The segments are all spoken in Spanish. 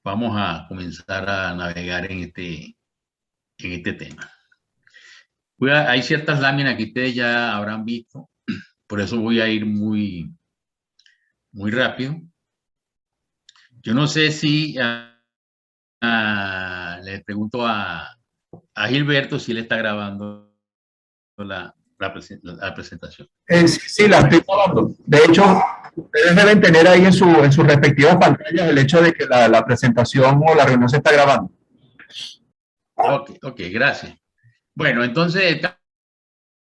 vamos a comenzar a navegar en este tema. Hay ciertas láminas que ustedes ya habrán visto, por eso voy a ir muy rápido. Yo no sé si le pregunto a Gilberto si él está grabando la presentación. Sí, la estoy grabando. De hecho, ustedes deben tener ahí en sus respectivas pantallas el hecho de que la presentación o la reunión se está grabando. Ok, gracias. Bueno, entonces el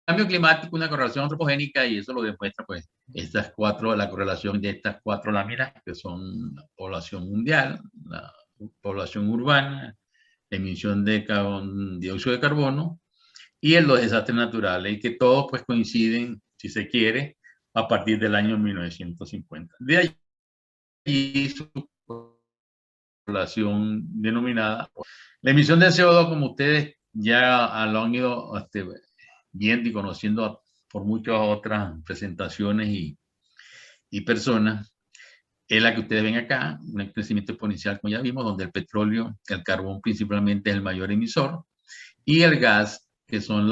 cambio climático, una correlación antropogénica, y eso lo demuestra pues la correlación de estas cuatro láminas, que son la población mundial, la población urbana, la emisión de dióxido de carbono y los desastres naturales, y que todos pues coinciden, si se quiere, a partir del año 1950. De allí su población denominada. La emisión de CO2, como ustedes ya lo han ido viendo y conociendo por muchas otras presentaciones y personas, es la que ustedes ven acá, un crecimiento exponencial, como ya vimos, donde el petróleo, el carbón principalmente es el mayor emisor, y el gas, que son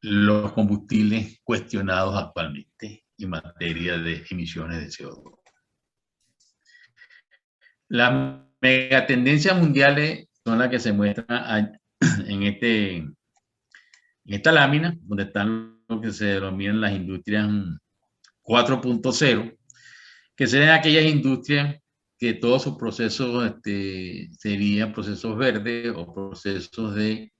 los combustibles cuestionados actualmente en materia de emisiones de CO2. Las megatendencias mundiales son las que se muestran en esta lámina, donde están lo que se denominan las industrias 4.0, que serían aquellas industrias que todos sus procesos serían procesos verdes o procesos de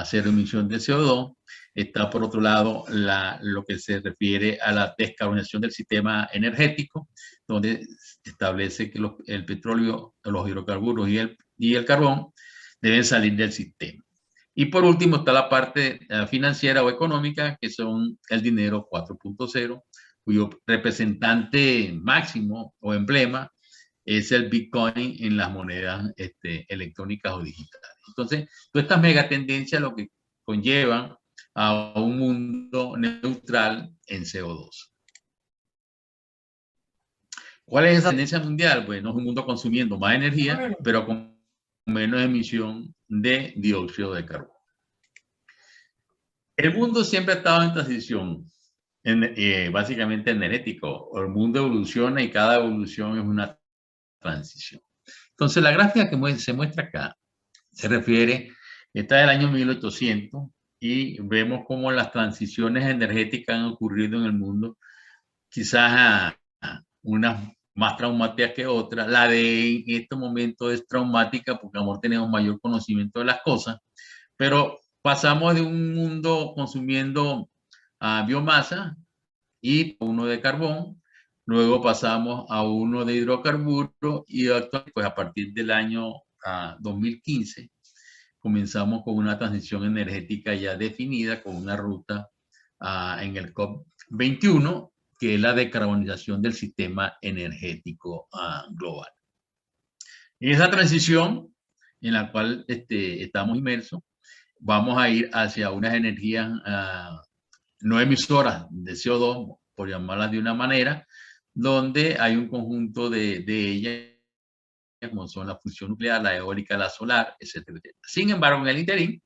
cero emisión de CO2. Está por otro lado lo que se refiere a la descarbonización del sistema energético, donde establece que el petróleo, los hidrocarburos y el carbón deben salir del sistema. Y por último está la parte financiera o económica, que son el dinero 4.0, cuyo representante máximo o emblema es el Bitcoin en las monedas electrónicas o digitales. Entonces, todas estas megatendencias lo que conllevan a un mundo neutral en CO2. ¿Cuál es esa tendencia mundial? Bueno, es un mundo consumiendo más energía, pero con menos emisión de dióxido de carbono. El mundo siempre ha estado en transición, básicamente energético. El mundo evoluciona y cada evolución es una transición. Entonces, la gráfica que se muestra acá se refiere, está del año 1800, y vemos cómo las transiciones energéticas han ocurrido en el mundo, quizás unas más traumáticas que otras. La de en este momento es traumática porque ahora tenemos mayor conocimiento de las cosas, pero pasamos de un mundo consumiendo biomasa y uno de carbón, luego pasamos a uno de hidrocarburos, y actualmente, pues a partir del año 2015 comenzamos con una transición energética ya definida, con una ruta en el COP21, que es la decarbonización del sistema energético global. En esa transición en la cual estamos inmersos, vamos a ir hacia unas energías no emisoras de CO2, por llamarlas de una manera, donde hay un conjunto de ellas, como son la fusión nuclear, la eólica, la solar, etcétera, etcétera. Sin embargo, en el interín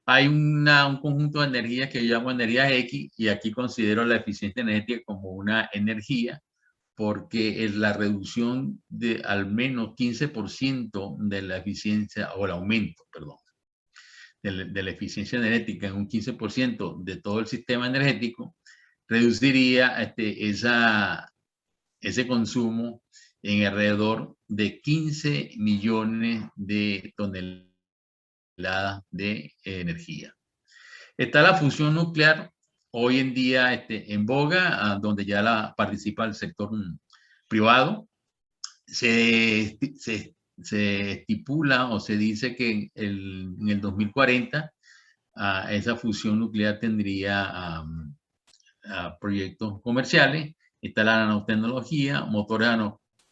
hay un conjunto de energías que yo llamo energías X, y aquí considero la eficiencia energética como una energía, porque es la reducción de al menos 15% de la eficiencia, o el aumento, perdón, de la eficiencia energética en un 15% de todo el sistema energético, reduciría ese consumo en alrededor de 15 millones de toneladas de energía. Está la fusión nuclear, hoy en día en boga, donde ya participa el sector privado. Se estipula o se dice que en el 2040 esa fusión nuclear tendría proyectos comerciales. Está la nanotecnología, motores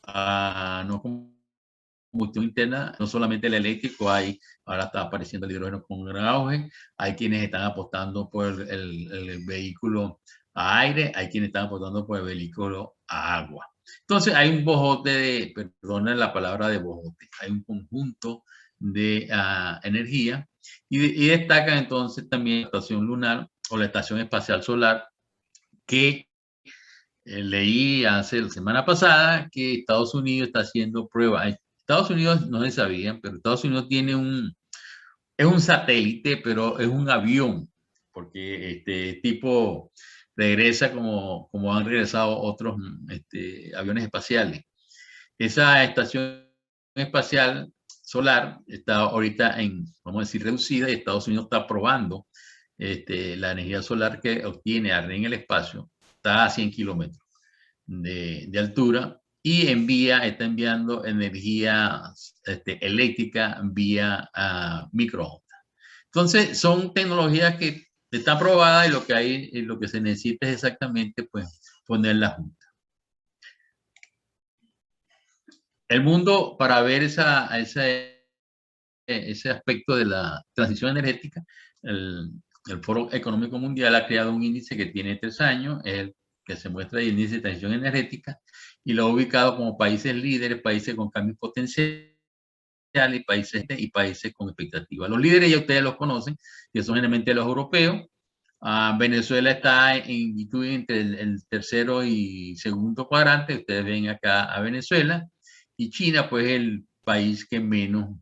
a no combustión interna, no solamente el eléctrico, ahora está apareciendo el hidrógeno con gran auge. Hay quienes están apostando por el vehículo a aire, hay quienes están apostando por el vehículo a agua. Entonces hay un bojote de, perdonen la palabra de bojote, hay un conjunto de energía y destaca entonces también la estación lunar o la estación espacial solar que leí hace la semana pasada que Estados Unidos está haciendo pruebas. Estados Unidos no se sabían, pero Estados Unidos tiene es un satélite, pero es un avión, porque este tipo regresa como han regresado otros aviones espaciales. Esa estación espacial solar está ahorita vamos a decir, reducida y Estados Unidos está probando la energía solar que obtiene en el espacio. Está a 100 kilómetros de altura y está enviando energía eléctrica vía microondas. Entonces, son tecnologías que están probadas y lo que se necesita es exactamente pues, ponerlas juntas. El mundo, para ver ese aspecto de la transición energética, el Foro Económico Mundial ha creado un índice que tiene 3 años, el que se muestra el índice de transición energética, y lo ha ubicado como países líderes, países con cambios potenciales y países con expectativas. Los líderes ya ustedes los conocen, que son generalmente los europeos. Venezuela está entre el tercero y segundo cuadrante. Ustedes ven acá a Venezuela. Y China, pues, el país que menos,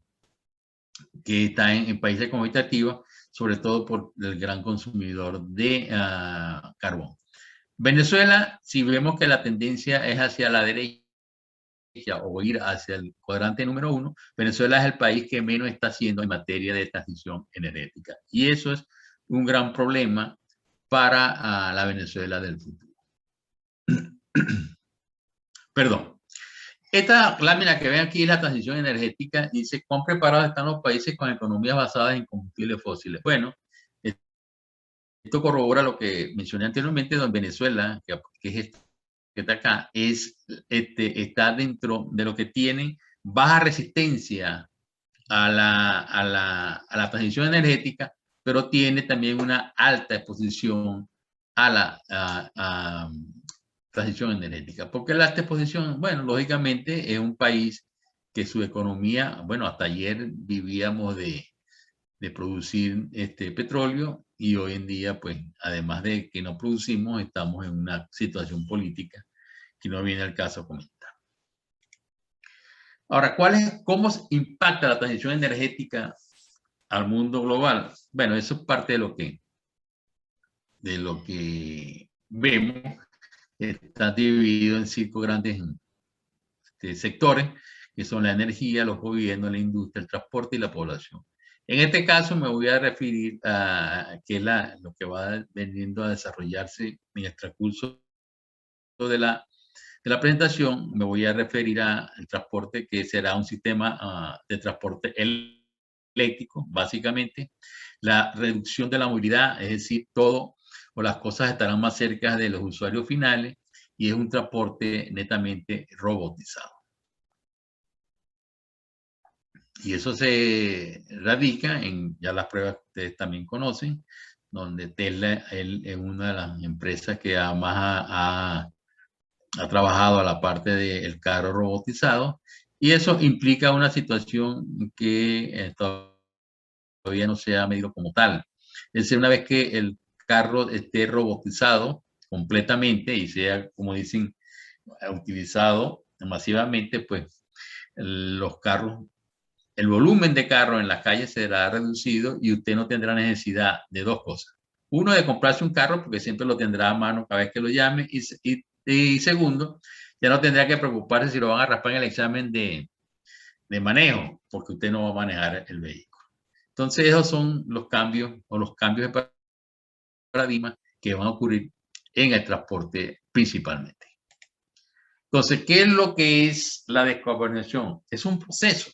que está en países con expectativas, sobre todo por el gran consumidor de carbón. Venezuela, si vemos que la tendencia es hacia la derecha o ir hacia el cuadrante número 1, Venezuela es el país que menos está haciendo en materia de transición energética. Y eso es un gran problema para la Venezuela del futuro. Perdón. Esta lámina que ven aquí es la transición energética. Dice, ¿cuán preparados están los países con economías basadas en combustibles fósiles? Bueno, esto corrobora lo que mencioné anteriormente, donde Venezuela, que es que está acá, está dentro de lo que tiene baja resistencia a la transición energética, pero tiene también una alta exposición a la transición energética. ¿Por qué la alta exposición? Bueno, lógicamente es un país que su economía, bueno, hasta ayer vivíamos de producir petróleo y hoy en día, pues, además de que no producimos, estamos en una situación política que no viene al caso comentar. Ahora, ¿cómo impacta la transición energética al mundo global? Bueno, eso es parte de lo que vemos. Está dividido en 5 grandes sectores, que son la energía, los gobiernos, la industria, el transporte y la población. En este caso me voy a referir a que lo que va veniendo a desarrollarse en el transcurso de la presentación. Me voy a referir al transporte, que será un sistema de transporte eléctrico, básicamente. La reducción de la movilidad, es decir, todo o las cosas estarán más cerca de los usuarios finales y es un transporte netamente robotizado. Y eso se radica en ya las pruebas que ustedes también conocen, donde Tesla es una de las empresas que más ha trabajado a la parte del carro robotizado, y eso implica una situación que todavía no se ha medido como tal. Es decir, una vez que el carro esté robotizado completamente y sea, como dicen, utilizado masivamente, pues los carros, el volumen de carros en las calles será reducido y usted no tendrá necesidad de 2 cosas. Uno, de comprarse un carro porque siempre lo tendrá a mano cada vez que lo llame, y segundo, ya no tendrá que preocuparse si lo van a raspar en el examen de manejo, porque usted no va a manejar el vehículo. Entonces, esos son los cambios de paradigma que van a ocurrir en el transporte principalmente. Entonces, ¿qué es lo que es la descarbonización? Es un proceso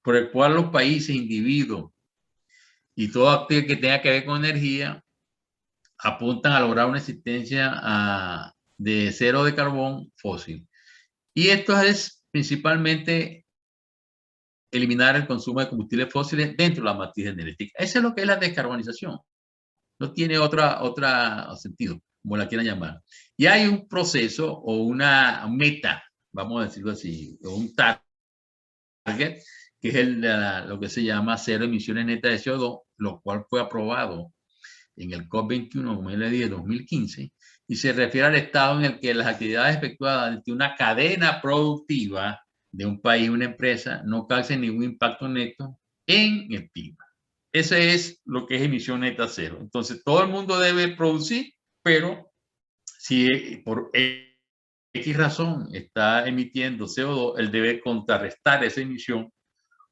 por el cual los países, individuos y todo aquel que tenga que ver con energía apuntan a lograr una existencia de cero de carbón fósil. Y esto es principalmente eliminar el consumo de combustibles fósiles dentro de la matriz energética. Eso es lo que es la descarbonización. No tiene otro sentido, como la quieran llamar. Y hay un proceso o una meta, vamos a decirlo así, o un target, que es lo que se llama cero emisiones netas de CO2, lo cual fue aprobado en el COP21, como le dije, 2015, y se refiere al estado en el que las actividades efectuadas desde una cadena productiva de un país o una empresa no causen ningún impacto neto en el clima. Ese es lo que es emisión neta cero. Entonces, todo el mundo debe producir, pero si por X razón está emitiendo CO2, él debe contrarrestar esa emisión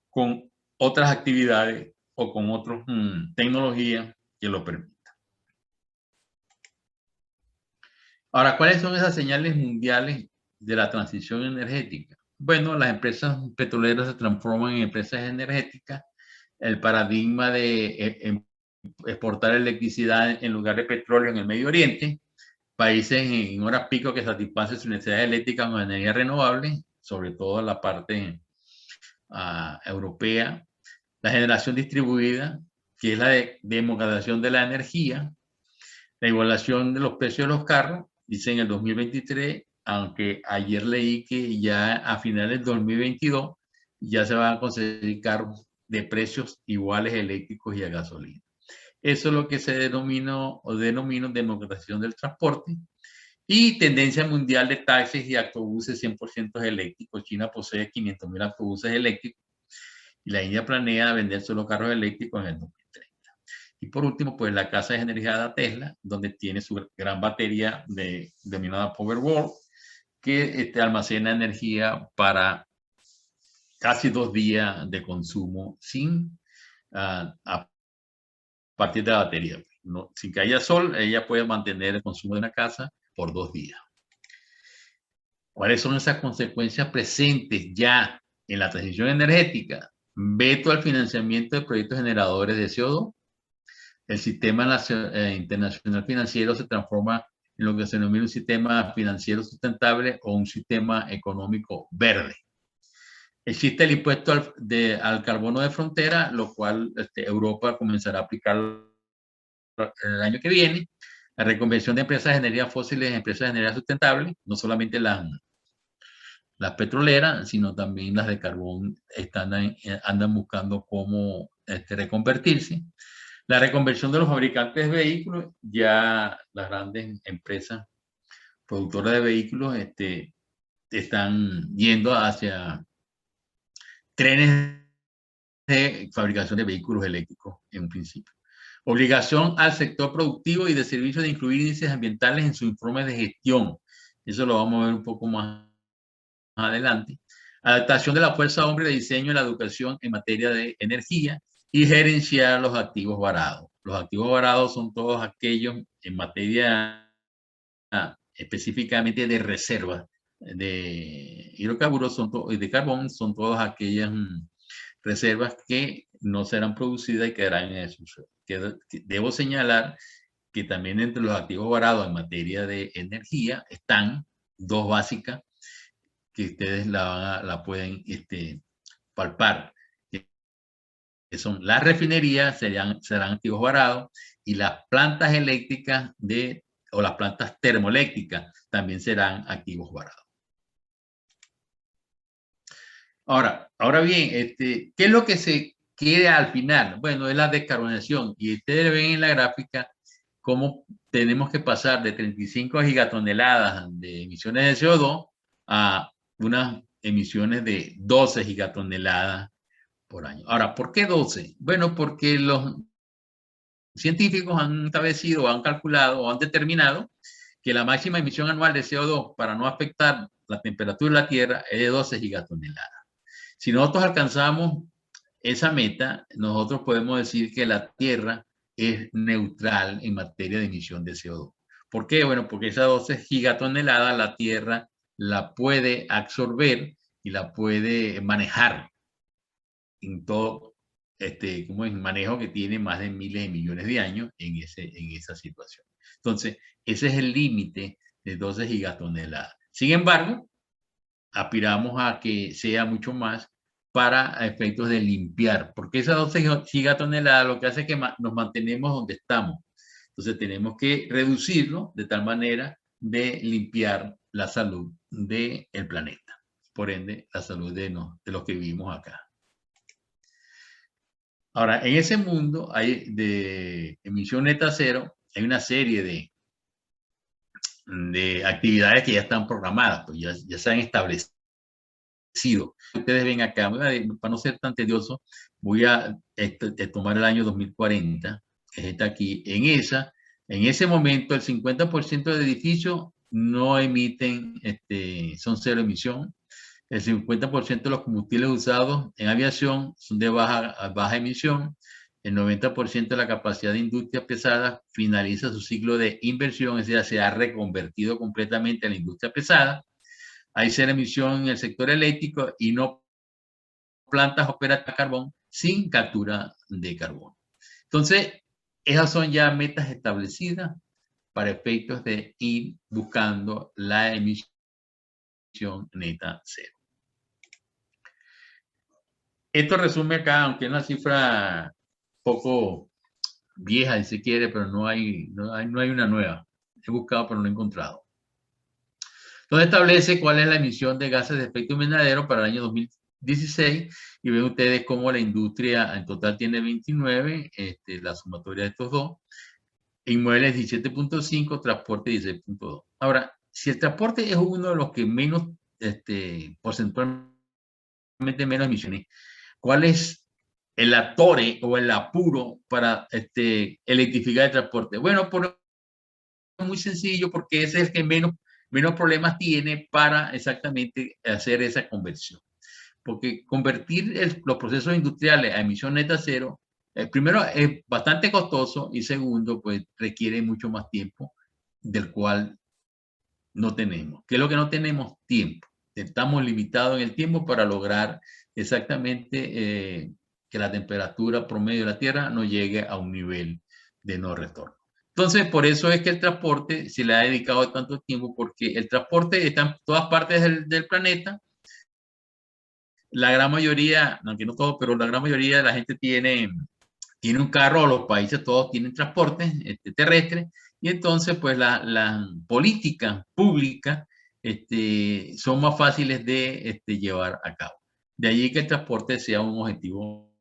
con otras actividades o con otras tecnologías que lo permitan. Ahora, ¿cuáles son esas señales mundiales de la transición energética? Bueno, las empresas petroleras se transforman en empresas energéticas. El paradigma de exportar electricidad en lugar de petróleo en el Medio Oriente, países en horas pico que satisfacen sus necesidades eléctricas con energía renovable, sobre todo la parte europea. La generación distribuida, que es la democratización de la energía. La igualación de los precios de los carros, dice en el 2023, aunque ayer leí que ya a finales del 2022 ya se van a conseguir carros de precios iguales eléctricos y a gasolina. Eso es lo que se denomina democratización del transporte. Y tendencia mundial de taxis y autobuses 100% eléctricos. China posee 500.000 autobuses eléctricos y la India planea vender solo carros eléctricos en el 2030. Y por último, pues la casa de energía Tesla, donde tiene su gran batería denominada Powerwall, que almacena energía para casi 2 días de consumo a partir de la batería. No, sin que haya sol, ella puede mantener el consumo de una casa por 2 días. ¿Cuáles son esas consecuencias presentes ya en la transición energética? Veto al financiamiento de proyectos generadores de CO2. El sistema internacional financiero se transforma en lo que se denomina un sistema financiero sustentable o un sistema económico verde. Existe el impuesto al carbono de frontera, lo cual Europa comenzará a aplicar el año que viene. La reconversión de empresas de energía fósiles en empresas de energía sustentable, no solamente las petroleras, sino también las de carbón andan buscando cómo reconvertirse. La reconversión de los fabricantes de vehículos, ya las grandes empresas productoras de vehículos están yendo hacia trenes de fabricación de vehículos eléctricos en un principio. Obligación al sector productivo y de servicios de incluir índices ambientales en su informe de gestión. Eso lo vamos a ver un poco más adelante. Adaptación de la fuerza hombre de diseño en la educación en materia de energía y gerenciar los activos varados. Los activos varados son todos aquellos en materia específicamente de reserva de hidrocarburos y de carbón, son todas aquellas reservas que no serán producidas y quedarán en el subsuelo. Debo señalar que también entre los activos varados en materia de energía están dos básicas que ustedes la pueden palpar, que son las refinerías, serán activos varados, y las plantas eléctricas o las plantas termoeléctricas también serán activos varados. Ahora bien, ¿qué es lo que se quiere al final? Bueno, es la descarbonización, y ustedes ven en la gráfica cómo tenemos que pasar de 35 gigatoneladas de emisiones de CO2 a unas emisiones de 12 gigatoneladas por año. Ahora, ¿por qué 12? Bueno, porque los científicos han establecido, han calculado o han determinado que la máxima emisión anual de CO2 para no afectar la temperatura de la Tierra es de 12 gigatoneladas. Si nosotros alcanzamos esa meta, nosotros podemos decir que la Tierra es neutral en materia de emisión de CO2. ¿Por qué? Bueno, porque esas 12 gigatoneladas la Tierra la puede absorber y la puede manejar en todo como en manejo que tiene más de miles de millones de años en esa situación. Entonces, ese es el límite de 12 gigatoneladas. Sin embargo, aspiramos a que sea mucho más para efectos de limpiar, porque esas 12 gigatoneladas lo que hace es que nos mantenemos donde estamos. Entonces tenemos que reducirlo de tal manera de limpiar la salud del planeta, por ende, la salud de los que vivimos acá. Ahora, en ese mundo de emisión neta cero, hay una serie de actividades que ya están programadas, pues ya se han establecido. Ustedes ven acá, para no ser tan tedioso, voy a tomar el año 2040, que está aquí. En ese momento, el 50% de edificios no emiten, son cero emisión. El 50% de los combustibles usados en aviación son de baja emisión. El 90% de la capacidad de industrias pesadas finaliza su ciclo de inversión, es decir, se ha reconvertido completamente a la industria pesada. Hay cero emisión en el sector eléctrico y no plantas operadas a carbón sin captura de carbono. Entonces, esas son ya metas establecidas para efectos de ir buscando la emisión neta cero. Esto resume acá, aunque es una cifra poco vieja, si se quiere, pero no hay una nueva. He buscado, pero no he encontrado. Entonces establece cuál es la emisión de gases de efecto invernadero para el año 2016 y ven ustedes cómo la industria en total tiene 29, la sumatoria de estos dos, inmuebles 17.5, transporte 16.2. Ahora, si el transporte es uno de los que menos, porcentualmente menos emisiones, ¿cuál es el atore o el apuro para electrificar el transporte? Bueno, muy sencillo, porque ese es el que menos problemas tiene para exactamente hacer esa conversión. Porque convertir los procesos industriales a emisión neta cero, primero es bastante costoso y segundo, pues requiere mucho más tiempo del cual no tenemos. ¿Qué es lo que no tenemos? Tiempo. Estamos limitados en el tiempo para lograr exactamente que la temperatura promedio de la Tierra no llegue a un nivel de no retorno. Entonces, por eso es que el transporte se le ha dedicado tanto tiempo, porque el transporte está en todas partes del planeta. La gran mayoría, aunque no todo, pero la gran mayoría de la gente tiene un carro, los países todos tienen transporte terrestre, y entonces pues las políticas públicas son más fáciles de llevar a cabo. De allí que el transporte sea un objetivo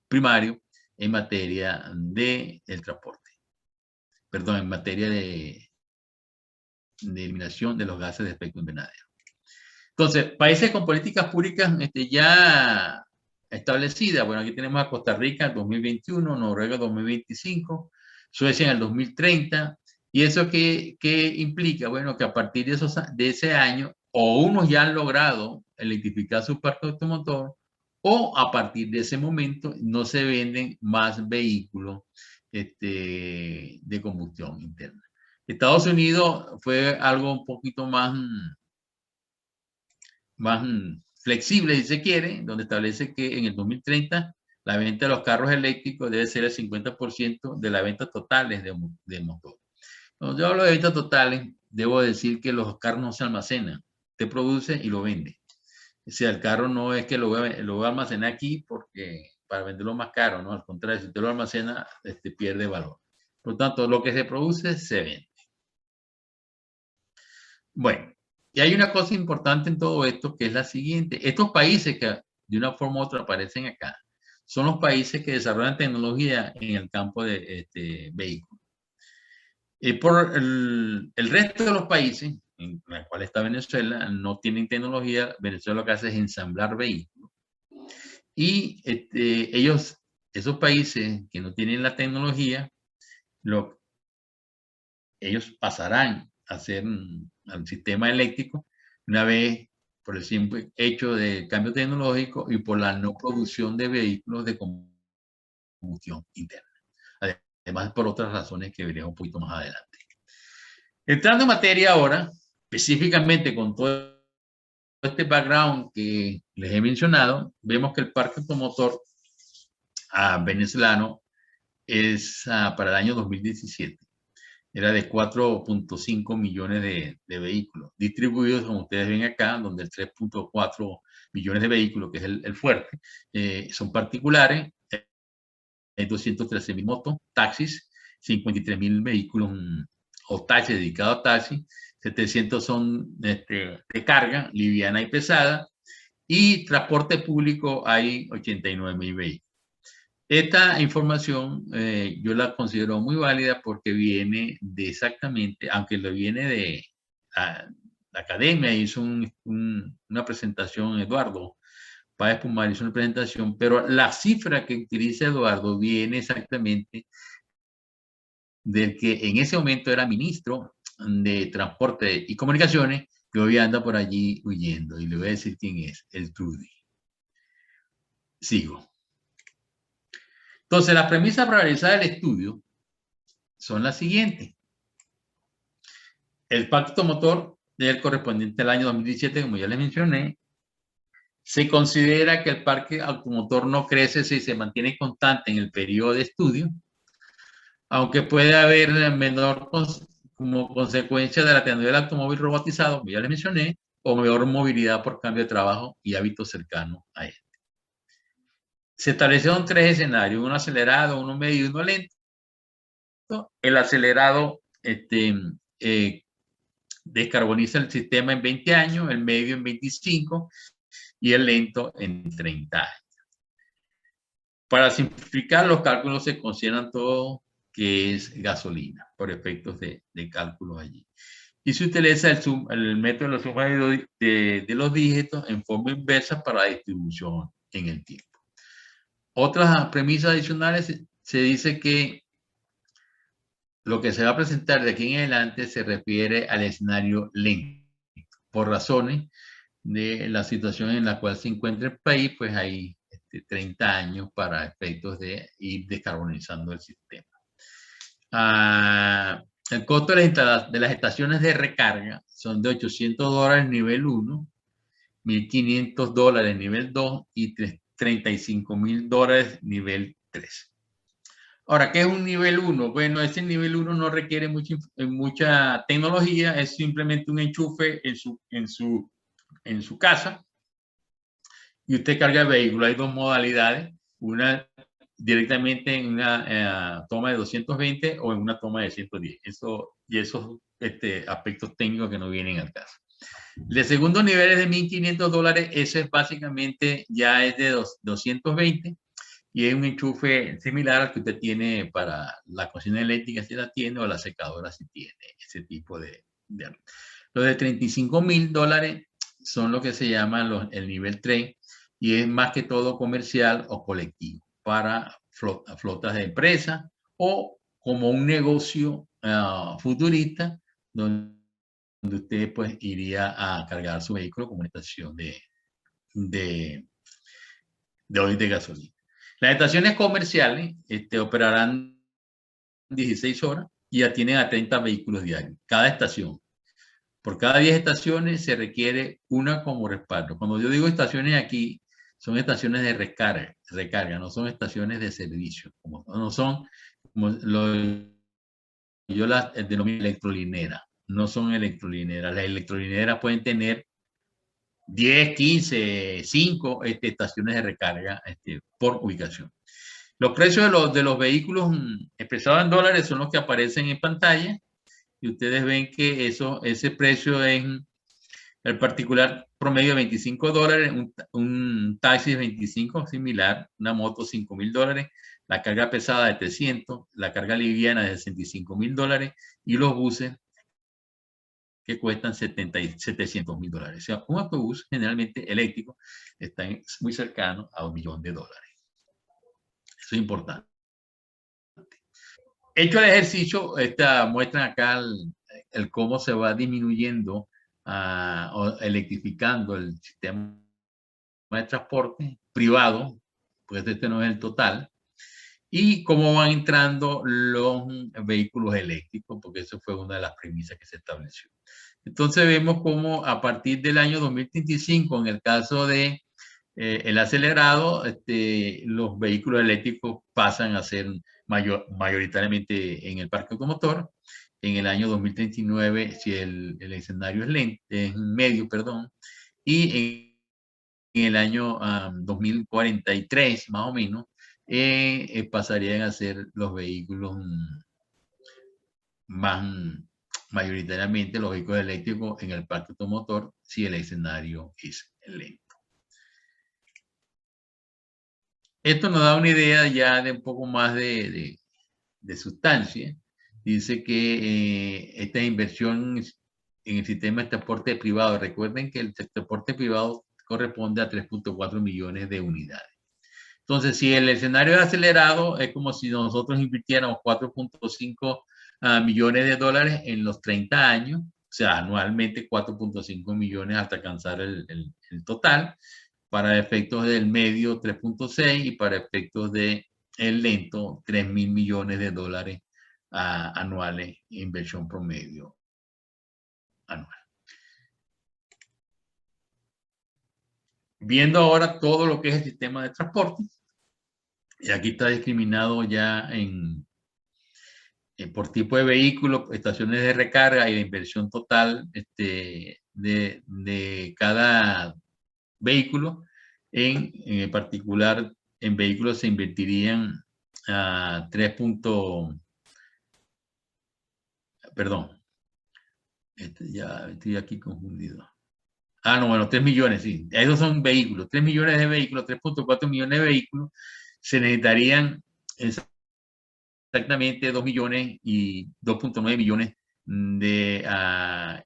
primario en materia del transporte. Perdón, en materia de eliminación de los gases de efecto invernadero. Entonces, países con políticas públicas ya establecidas. Bueno, aquí tenemos a Costa Rica en 2021, Noruega en 2025, Suecia en el 2030. ¿Y eso qué implica? Bueno, que a partir de ese año, o unos ya han logrado electrificar su parque automotor, o a partir de ese momento no se venden más vehículos de combustión interna. Estados Unidos fue algo un poquito más flexible, si se quiere, donde establece que en el 2030 la venta de los carros eléctricos debe ser el 50% de las ventas totales de motor. Cuando yo hablo de ventas totales, debo decir que los carros no se almacenan, te produce y lo vende. O sea, el carro no es que lo voy a almacenar aquí porque para venderlo más caro, ¿no? Al contrario, si usted lo almacena, pierde valor. Por lo tanto, lo que se produce, se vende. Bueno, y hay una cosa importante en todo esto, que es la siguiente. Estos países que de una forma u otra aparecen acá, son los países que desarrollan tecnología en el campo de vehículos. Por el resto de los países, en los cuales está Venezuela, no tienen tecnología. Venezuela lo que hace es ensamblar vehículos. Y esos países que no tienen la tecnología, ellos pasarán a hacer al sistema eléctrico una vez por el simple hecho del cambio tecnológico y por la no producción de vehículos de combustión interna. Además, por otras razones que veremos un poquito más adelante. Entrando en materia ahora, específicamente con todo este background que les he mencionado, vemos que el parque automotor venezolano es para el año 2017. Era de 4.5 millones de vehículos, distribuidos, como ustedes ven acá, donde el 3.4 millones de vehículos, que es el fuerte, son particulares, hay 213.000 motos, taxis, 53.000 vehículos o taxis dedicados a taxis, 700 son de carga, liviana y pesada, y transporte público hay 89.000 vehículos. Esta información yo la considero muy válida porque viene de exactamente, aunque lo viene de la academia, hizo una presentación, Eduardo Páez Pumar hizo una presentación, pero la cifra que utiliza Eduardo viene exactamente del que en ese momento era ministro de Transporte y Comunicaciones, que hoy anda por allí huyendo. Y le voy a decir quién es, el Trudy. Sigo. Entonces, las premisas para realizar el estudio son las siguientes. El pacto motor del correspondiente al año 2017, como ya les mencioné, se considera que el parque automotor no crece si se mantiene constante en el periodo de estudio, aunque puede haber menor como consecuencia de la tecnología del automóvil robotizado, como ya les mencioné, o mayor movilidad por cambio de trabajo y hábitos cercanos a este. Se establecieron 3 escenarios, uno acelerado, uno medio y uno lento. El acelerado descarboniza el sistema en 20 años, el medio en 25 y el lento en 30 años. Para simplificar, los cálculos se consideran todo que es gasolina, por efectos de cálculos allí. Y se utiliza el método de la suma de los dígitos en forma inversa para la distribución en el tiempo. Otras premisas adicionales, se dice que lo que se va a presentar de aquí en adelante se refiere al escenario lento. Por razones de la situación en la cual se encuentra el país, pues hay 30 años para efectos de ir descarbonizando el sistema. El costo de las estaciones de recarga son de $800 nivel 1, $1.500 nivel 2 y $35.000 nivel 3. Ahora, ¿qué es un nivel 1? Bueno, ese nivel 1 no requiere mucha tecnología, es simplemente un enchufe en su casa y usted carga el vehículo. Hay 2 modalidades, una directamente en una toma de 220 o en una toma de 110. Esos aspectos técnicos que no vienen al caso. El segundo nivel es de $1.500, ese es básicamente ya es de 220 y es un enchufe similar al que usted tiene para la cocina eléctrica si la tiene o la secadora si tiene ese tipo de Los de $35.000 son lo que se llama el nivel 3 y es más que todo comercial o colectivo para flotas de empresa o como un negocio futurista donde usted pues iría a cargar su vehículo como una estación de oil de gasolina. Las estaciones comerciales operarán 16 horas y ya tienen a 30 vehículos diarios. Cada estación. Por cada 10 estaciones se requiere una como respaldo. Cuando yo digo estaciones aquí, son estaciones de recarga, no son estaciones de servicio. No son, como yo las denomino electrolineras. No son electrolineras. Las electrolineras pueden tener 10, 15, 5 estaciones de recarga por ubicación. Los precios de los vehículos expresados en dólares son los que aparecen en pantalla y ustedes ven que ese precio es el particular promedio de $25, un taxi de 25 similar, una moto $5.000, la carga pesada de 300, la carga liviana de $65.000 y los buses que cuestan $700.000. O sea, un autobús generalmente eléctrico está muy cercano a $1 millón. Eso es importante. Hecho el ejercicio, muestran acá el cómo se va disminuyendo o electrificando el sistema de transporte privado, pues este no es el total, y cómo van entrando los vehículos eléctricos, porque eso fue una de las premisas que se estableció. Entonces vemos cómo a partir del año 2035, en el caso de el acelerado, los vehículos eléctricos pasan a ser mayoritariamente en el parque automotor. En el año 2039, si el escenario es medio, perdón, y en el año 2043, más o menos, pasarían a ser los vehículos más mayoritariamente los vehículos eléctricos en el parque automotor si el escenario es lento. Esto nos da una idea ya de un poco más de sustancia. Dice que esta inversión en el sistema de transporte privado, recuerden que el transporte privado corresponde a 3.4 millones de unidades. Entonces, si el escenario es acelerado, es como si nosotros invirtiéramos 4.5 millones de dólares en los 30 años, o sea, anualmente 4.5 millones hasta alcanzar el total, para efectos del medio 3.6 y para efectos del lento 3.000 millones de dólares anuales, inversión promedio anual. Viendo ahora todo lo que es el sistema de transporte, y aquí está discriminado ya por tipo de vehículo, estaciones de recarga y la inversión total de cada vehículo. En particular, en vehículos se invertirían perdón, ya estoy aquí confundido. No, bueno, 3 millones, sí. Esos son vehículos, 3 millones de vehículos, 3.4 millones de vehículos. Se necesitarían exactamente 2 millones y 2.9 millones de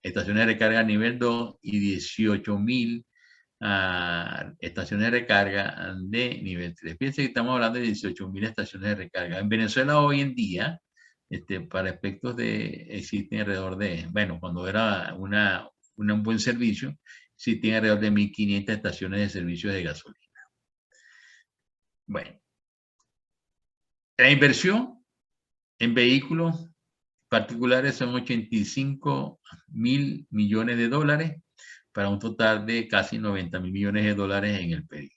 estaciones de recarga a nivel 2 y 18.000 estaciones de recarga de nivel 3. Fíjense que estamos hablando de 18.000 estaciones de recarga. En Venezuela hoy en día, para efectos existen alrededor de, bueno, cuando era un buen servicio, existen alrededor de 1.500 estaciones de servicio de gasolina. Bueno, la inversión en vehículos particulares son 85.000 millones de dólares para un total de casi 90.000 millones de dólares en el periodo.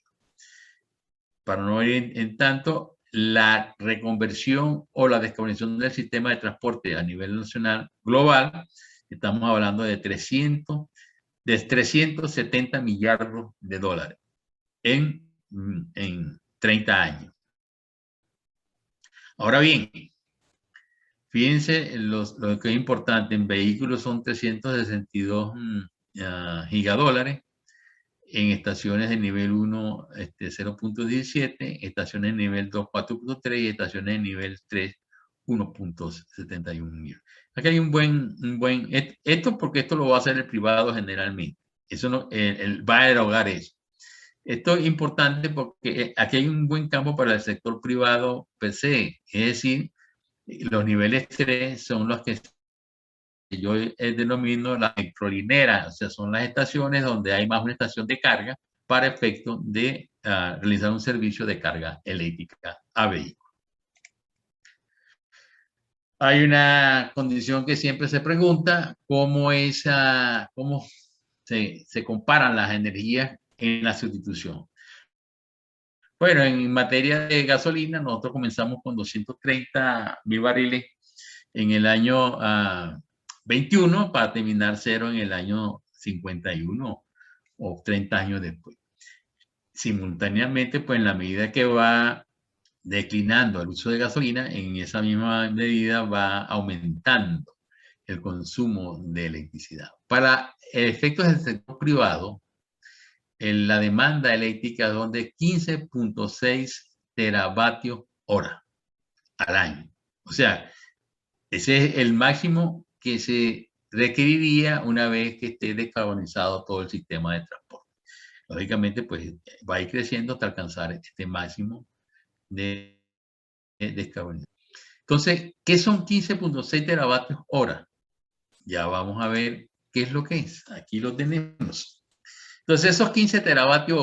Para no ir en tanto, la reconversión o la descarbonización del sistema de transporte a nivel nacional global, estamos hablando de 370 millardos de dólares en 30 años. Ahora bien, fíjense lo que es importante, en vehículos son 362 gigadólares, en estaciones de nivel 1 0.17, estaciones de nivel 2 4.3 y estaciones de nivel 3 1.71 millones. Aquí hay un buen, esto porque esto lo va a hacer el privado generalmente. Eso no, va a erogar eso. Esto es importante porque aquí hay un buen campo para el sector privado per se, es decir, los niveles 3 son los que yo denomino las electrolineras, o sea, son las estaciones donde hay más una estación de carga para efecto de realizar un servicio de carga eléctrica a vehículos. Hay una condición que siempre se pregunta, ¿cómo se comparan las energías en la sustitución? Bueno, en materia de gasolina, nosotros comenzamos con 230.000 barriles en el año 21 para terminar cero en el año 51 o 30 años después. Simultáneamente, pues en la medida que va declinando el uso de gasolina, en esa misma medida va aumentando el consumo de electricidad. Para efectos del sector privado, la demanda eléctrica es de 15.6 teravatios hora al año. O sea, ese es el máximo que se requeriría una vez que esté descarbonizado todo el sistema de transporte. Lógicamente, pues va a ir creciendo hasta alcanzar este máximo de descarbonización. Entonces, ¿qué son 15.6 teravatios hora? Ya vamos a ver qué es lo que es. Aquí lo tenemos. Entonces, esos 15 teravatios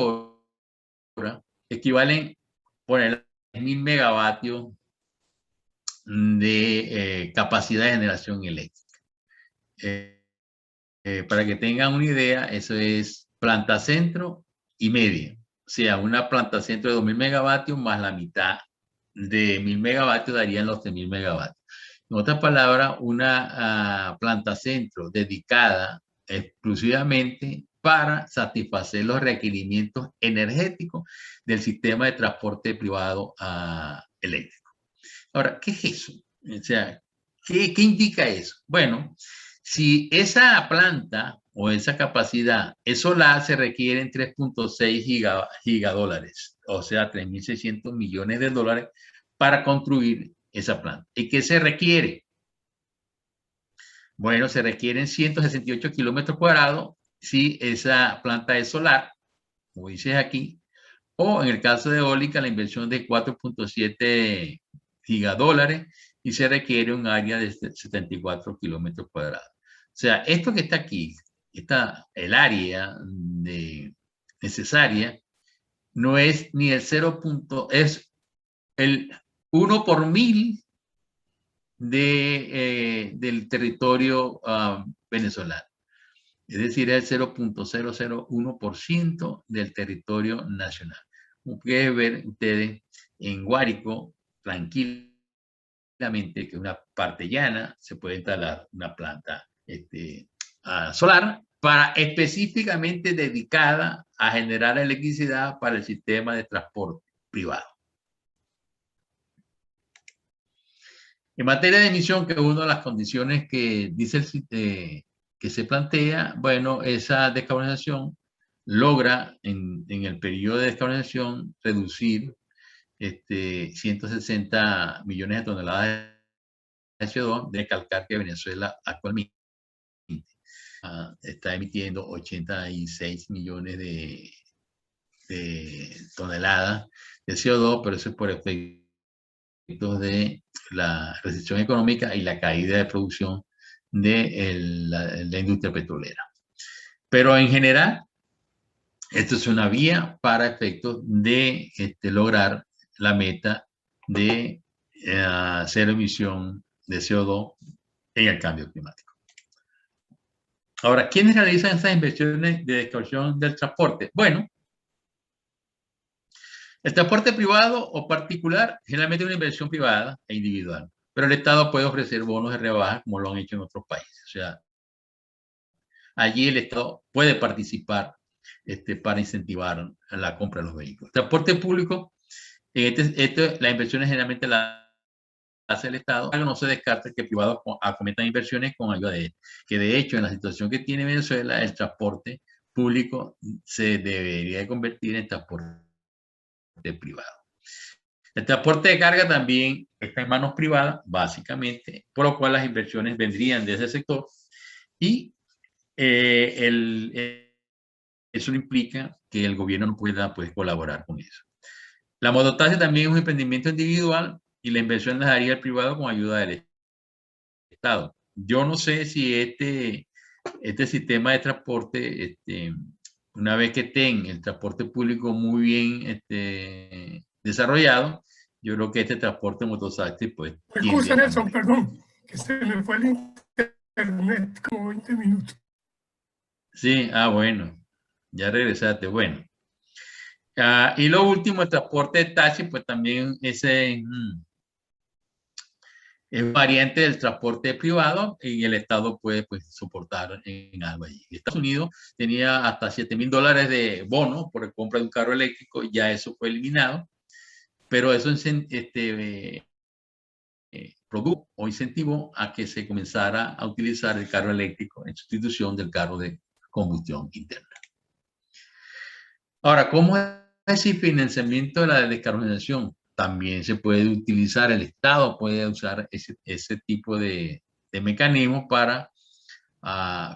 hora equivalen, poner 1000 megavatios de capacidad de generación eléctrica. Para que tengan una idea, eso es planta centro y media. O sea, una planta centro de 2.000 megavatios más la mitad de 1.000 megavatios darían los 3.000 megavatios. En otras palabras, una planta centro dedicada exclusivamente para satisfacer los requerimientos energéticos del sistema de transporte privado eléctrico. Ahora, ¿qué es eso? O sea, ¿qué indica eso? Bueno, Si esa planta o esa capacidad es solar, se requieren 3.6 gigadólares, o sea, 3.600 millones de dólares para construir esa planta. ¿Y qué se requiere? Bueno, se requieren 168 kilómetros cuadrados si esa planta es solar, como dices aquí, o en el caso de eólica, la inversión de 4.7 gigadólares y se requiere un área de 74 kilómetros cuadrados. O sea, esto que está aquí, el área necesaria, no es ni el 0. Es el 1 por 1000 del territorio venezolano. Es decir, es el 0.001% del territorio nacional. Como pueden ver ustedes, en Guárico, tranquilamente, que es una parte llana, se puede instalar una planta solar específicamente dedicada a generar electricidad para el sistema de transporte privado. En materia de emisión, que es una de las condiciones que dice que se plantea, bueno, esa descarbonización logra en el periodo de descarbonización reducir 160 millones de toneladas de CO2, de calcar que Venezuela actualmente está emitiendo 86 millones de toneladas de CO2, pero eso es por efectos de la recesión económica y la caída de producción de la industria petrolera. Pero en general, esto es una vía para efectos de lograr la meta de cero emisión de CO2 en el cambio climático. Ahora, ¿quiénes realizan estas inversiones de descarbonización del transporte? Bueno, el transporte privado o particular generalmente es una inversión privada e individual, pero el Estado puede ofrecer bonos de rebaja como lo han hecho en otros países. O sea, allí el Estado puede participar para incentivar la compra de los vehículos. Transporte público, las inversiones generalmente las hace el Estado, pero no se descarta que privados acometan inversiones con ayuda de él. Que de hecho, en la situación que tiene Venezuela, el transporte público se debería de convertir en transporte privado. El transporte de carga también está en manos privadas, básicamente, por lo cual las inversiones vendrían de ese sector y eso implica que el gobierno no pueda colaborar con eso. La mototaxi también es un emprendimiento individual y la inversión la daría el privado con ayuda del Estado. Yo no sé si este sistema de transporte, una vez que estén el transporte público muy bien desarrollado, yo creo que este transporte mototaxi pues Excusa, Nelson, perdón, que se me fue el internet como 20 minutos. Sí, bueno, ya regresaste, bueno. Y lo último, el transporte de taxi, pues también es variante del transporte privado y el Estado puede soportar en algo allí. Estados Unidos tenía hasta $7,000 de bono por la compra de un carro eléctrico, ya eso fue eliminado, pero eso produjo o incentivó a que se comenzara a utilizar el carro eléctrico en sustitución del carro de combustión interna. Ahora, ¿cómo es el financiamiento de la descarbonización? También se puede utilizar, el Estado puede usar ese tipo de mecanismos para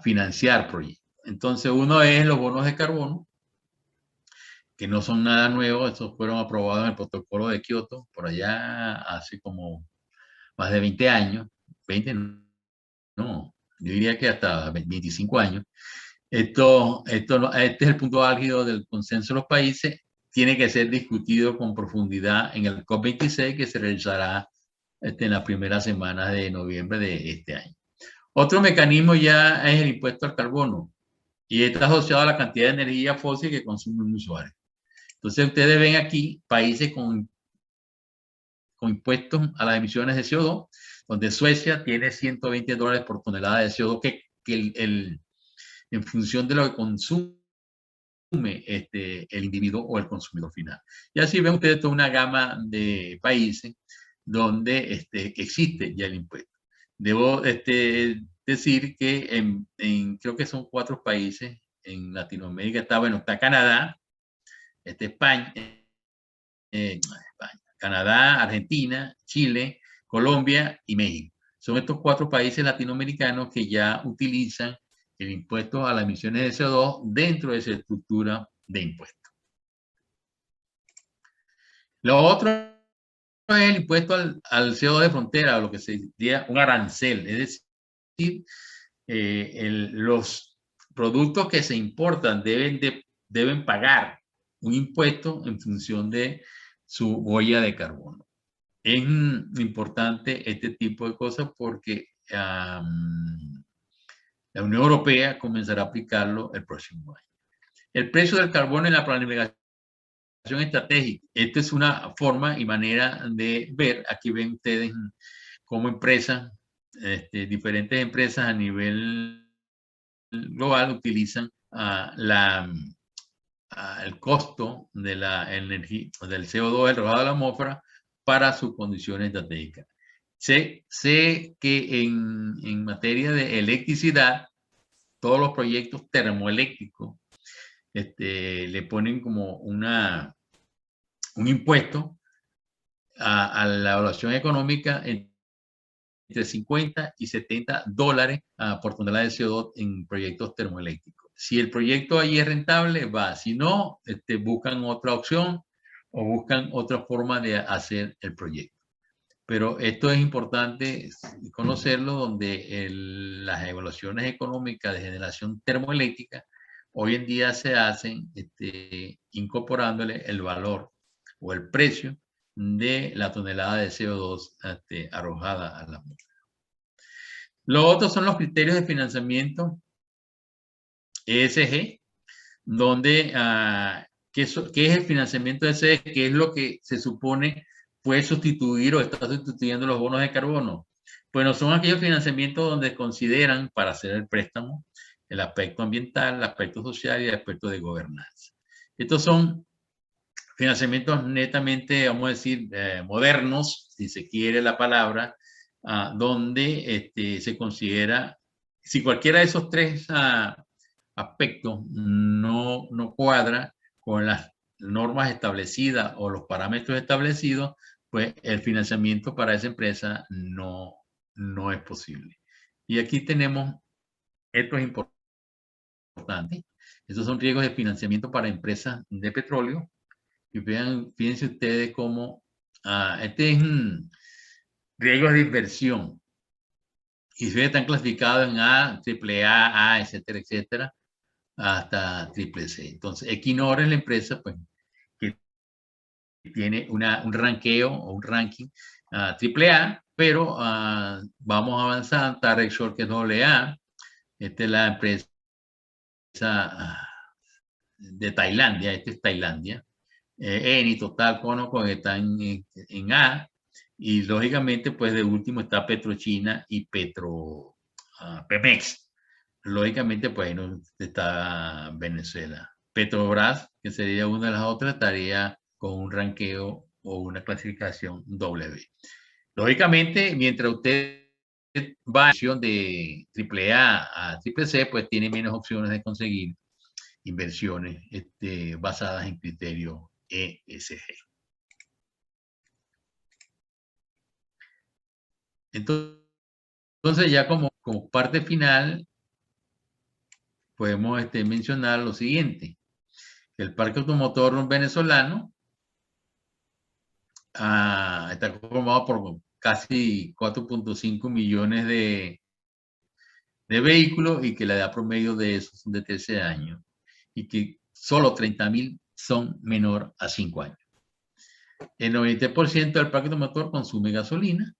financiar proyectos. Entonces, uno es los bonos de carbono, que no son nada nuevos, estos fueron aprobados en el protocolo de Kioto, por allá hace como más de 20 años, 20 no, yo diría que hasta 25 años. Este es el punto álgido del consenso de los países, tiene que ser discutido con profundidad en el COP26 que se realizará en las primeras semanas de noviembre de este año. Otro mecanismo ya es el impuesto al carbono y está asociado a la cantidad de energía fósil que consume un usuario. Entonces ustedes ven aquí países con impuestos a las emisiones de CO2, donde Suecia tiene $120 por tonelada de CO2 que en función de lo que consume el individuo o el consumidor final. Y así ven ustedes toda una gama de países donde existe ya el impuesto. Debo decir que creo que son 4 países en Latinoamérica. Está Canadá, España, Canadá, Argentina, Chile, Colombia y México. Son estos 4 países latinoamericanos que ya utilizan el impuesto a las emisiones de CO2 dentro de esa estructura de impuestos. Lo otro es el impuesto al CO2 de frontera, lo que se diría un arancel, es decir, los productos que se importan deben pagar un impuesto en función de su huella de carbono. Es importante este tipo de cosas porque la Unión Europea comenzará a aplicarlo el próximo año. El precio del carbono en la planificación estratégica. Esta es una forma y manera de ver. Aquí ven ustedes cómo empresas, diferentes empresas a nivel global utilizan el costo de la energía, del CO2 arrojado a la atmósfera para sus condiciones estratégicas. Sé que en materia de electricidad, todos los proyectos termoeléctricos le ponen como un impuesto a la evaluación económica entre 50 y 70 dólares por tonelada de CO2 en proyectos termoeléctricos. Si el proyecto ahí es rentable, va. Si no, buscan otra opción o buscan otra forma de hacer el proyecto. Pero esto es importante conocerlo, donde las evaluaciones económicas de generación termoeléctrica hoy en día se hacen incorporándole el valor o el precio de la tonelada de CO2 arrojada a la atmósfera. Lo otro son los criterios de financiamiento ESG, donde ¿qué es el financiamiento ESG? ¿Qué es lo que se supone puede sustituir o está sustituyendo los bonos de carbono? Bueno, son aquellos financiamientos donde consideran para hacer el préstamo el aspecto ambiental, el aspecto social y el aspecto de gobernanza. Estos son financiamientos netamente, vamos a decir, modernos, si se quiere la palabra, donde se considera, si cualquiera de esos 3 aspectos no cuadra con las normas establecidas o los parámetros establecidos, pues el financiamiento para esa empresa no es posible. Y aquí tenemos, esto es importante, estos son riesgos de financiamiento para empresas de petróleo. Y fíjense ustedes cómo este es riesgos de inversión. Y se están clasificados en A, AAA, etcétera, etcétera, hasta CCC. Entonces, Equinor es la empresa pues, que tiene un ranqueo o un ranking AAA, pero vamos avanzando. Tarek Shore, que es AA. Esta es la empresa de Tailandia. Esta es Tailandia. Eni, Total, Conoco, que están en A. Y lógicamente, pues de último está PetroChina y Pemex. Lógicamente, pues no está Venezuela. Petrobras, que sería una de las otras, estaría con un ranqueo o una clasificación W. Lógicamente, mientras usted va de AAA a CCC, pues tiene menos opciones de conseguir inversiones basadas en criterios ESG. Entonces, ya como parte final, podemos mencionar lo siguiente. El parque automotor venezolano está conformado por casi 4.5 millones de vehículos y que la edad promedio de esos son de 13 años y que solo 30.000 son menor a 5 años. El 93% del parque automotor consume gasolina.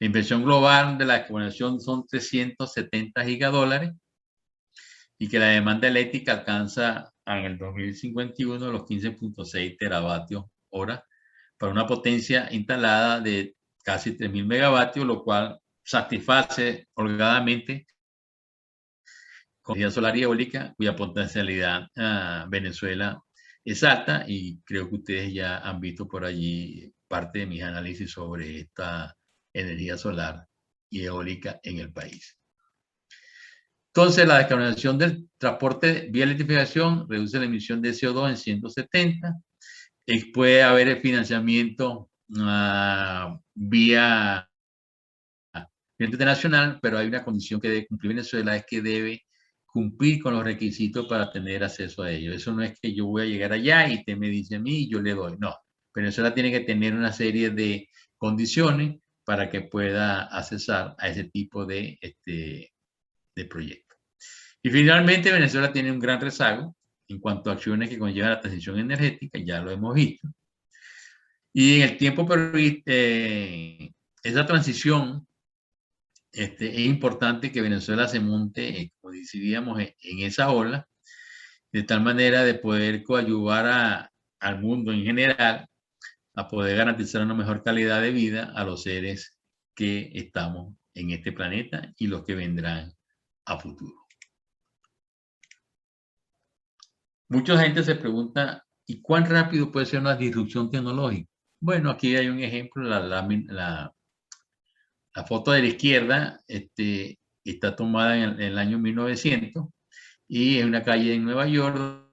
La inversión global de la acumulación son 370 gigadólares y que la demanda eléctrica alcanza en el 2051 los 15.6 teravatios hora para una potencia instalada de casi 3.000 megavatios, lo cual satisface holgadamente con energía solar y eólica, cuya potencialidad Venezuela es alta, y creo que ustedes ya han visto por allí parte de mis análisis sobre esta energía solar y eólica en el país. Entonces, la descarbonización del transporte vía electrificación reduce la emisión de CO2 en 170. Puede haber el financiamiento vía internacional, pero hay una condición que debe cumplir Venezuela, es que debe cumplir con los requisitos para tener acceso a ello. Eso no es que yo voy a llegar allá y te me dice a mí y yo le doy. No, Venezuela tiene que tener una serie de condiciones para que pueda accesar a ese tipo de proyectos. Y finalmente, Venezuela tiene un gran rezago en cuanto a acciones que conllevan la transición energética, ya lo hemos visto. Y en el tiempo, pero esa transición, es importante que Venezuela se monte, como decidíamos, en esa ola, de tal manera de poder coadyuvar al mundo en general, a poder garantizar una mejor calidad de vida a los seres que estamos en este planeta y los que vendrán a futuro. Mucha gente se pregunta, ¿y cuán rápido puede ser una disrupción tecnológica? Bueno, aquí hay un ejemplo, la foto de la izquierda está tomada en el año 1900 y es una calle en Nueva York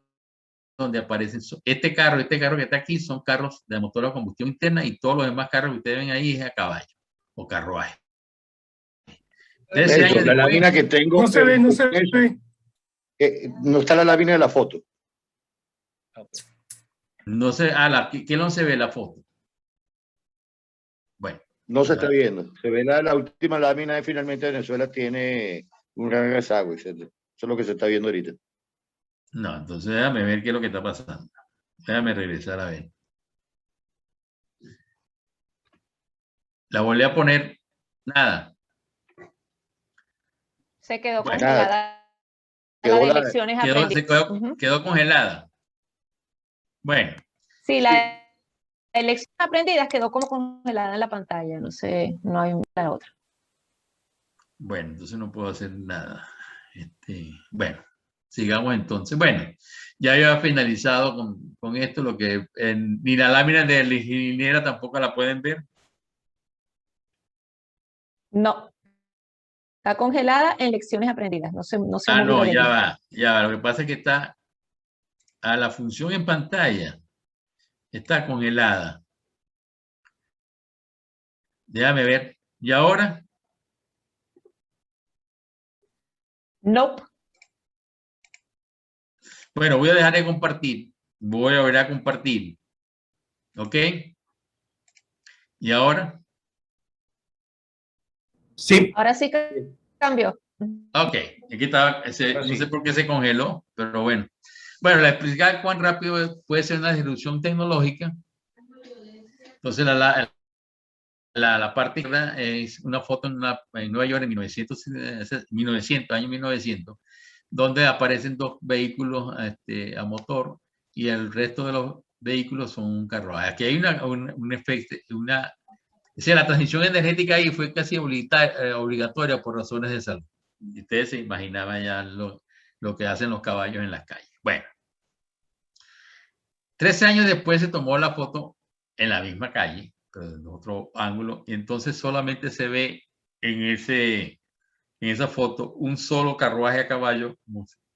donde aparecen este carro que está aquí son carros de motor a combustión interna y todos los demás carros que ustedes ven ahí es a caballo o carruaje. 13 años después, la lámina que tengo no se ve, no se ve. No está la lámina de la foto. No sé, ¿qué no se ve la foto? Bueno. No se está viendo. Se ve la última lámina de finalmente Venezuela tiene un gran rezago, etc. Eso es lo que se está viendo ahorita. No, entonces déjame ver qué es lo que está pasando. Déjame regresar a ver. La volví a poner. Nada. Se quedó congelada. Quedó congelada. Bueno. Sí, la elección aprendida quedó como congelada en la pantalla. No sé, no hay la otra. Bueno, entonces no puedo hacer nada. Bueno, sigamos entonces. Bueno, ya había finalizado con esto, lo que ni la lámina de la ingeniera tampoco la pueden ver. No. Está congelada en lecciones aprendidas. No sé. No, ya va. Lo que pasa es que está a la función en pantalla. Está congelada. Déjame ver. ¿Y ahora? Nope. Bueno, voy a dejar de compartir. Voy a volver a compartir. ¿Ok? ¿Y ahora? Sí. Ahora sí cambió. Ok. Aquí estaba, no sé por qué se congeló, pero bueno. Bueno, la explicar cuán rápido puede ser una disrupción tecnológica. Entonces, la parte es una foto en Nueva York en 1900, año 1900, donde aparecen dos vehículos a motor y el resto de los vehículos son un carruaje. Aquí hay un efecto, la transición energética ahí fue casi obligatoria por razones de salud. Y ustedes se imaginaban ya lo que hacen los caballos en las calles. Bueno, 13 años después se tomó la foto en la misma calle, pero en otro ángulo, y entonces solamente se ve en esa foto un solo carruaje a caballo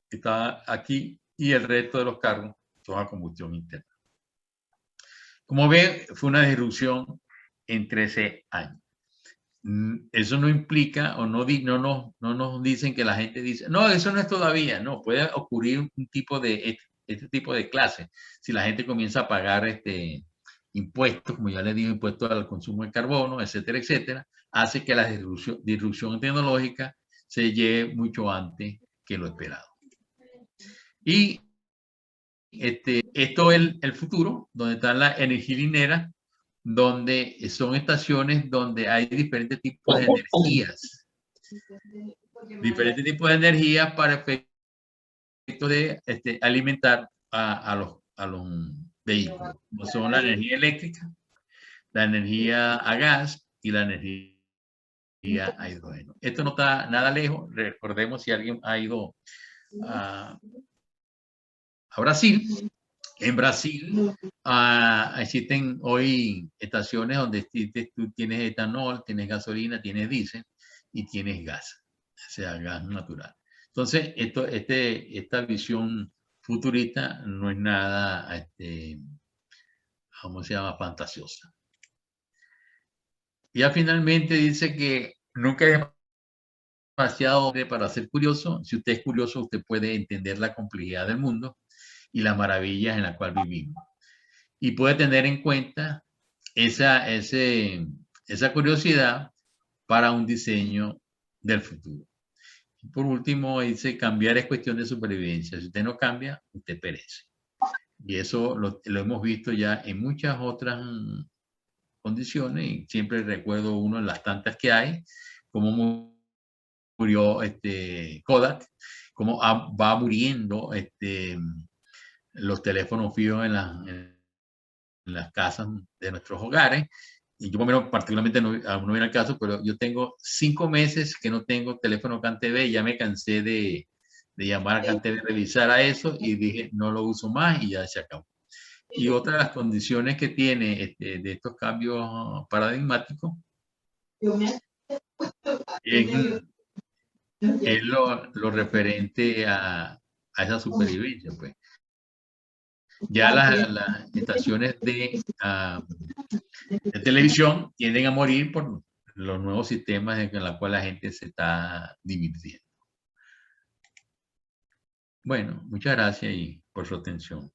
que está aquí y el resto de los carros son a combustión interna. Como ven, fue una disrupción en 13 años. Eso no implica o no nos dicen que la gente dice, no, eso no es todavía, no, puede ocurrir un tipo de, este tipo de clase. Si la gente comienza a pagar impuestos, como ya les digo, impuestos al consumo de carbono, etcétera, etcétera, hace que la disrupción tecnológica se lleve mucho antes que lo esperado. Y esto es el futuro, donde está la energía lineal, donde son estaciones donde hay diferentes tipos de energías. Diferentes tipos de energías para efecto de alimentar a los vehículos. Como son la energía eléctrica, la energía a gas y la energía a hidrógeno. Esto no está nada lejos. Recordemos si alguien ha ido a Brasil. En Brasil existen hoy estaciones donde tú tienes etanol, tienes gasolina, tienes diésel, y tienes gas, o sea, gas natural. Entonces, esta visión futurista no es nada, ¿cómo se llama?, fantasiosa. Ya finalmente dice que nunca es demasiado para ser curioso. Si usted es curioso, usted puede entender la complejidad del mundo y las maravillas en las cuales vivimos. Y puede tener en cuenta esa curiosidad para un diseño del futuro. Y por último, dice, cambiar es cuestión de supervivencia. Si usted no cambia, usted perece. Y eso lo hemos visto ya en muchas otras condiciones, y siempre recuerdo uno de las tantas que hay, como murió Kodak, cómo va muriendo los teléfonos fijos en las casas de nuestros hogares. Y yo, bueno, particularmente no viene al caso, pero yo tengo 5 meses que no tengo teléfono CanTV, ya me cansé de llamar a CanTV, revisar a eso, y dije, no lo uso más, y ya se acabó. Y otra de las condiciones que tiene de estos cambios paradigmáticos es lo referente a esa supervivencia, pues. Ya las estaciones de televisión tienden a morir por los nuevos sistemas en los cuales la gente se está divirtiendo. Bueno, muchas gracias y por su atención.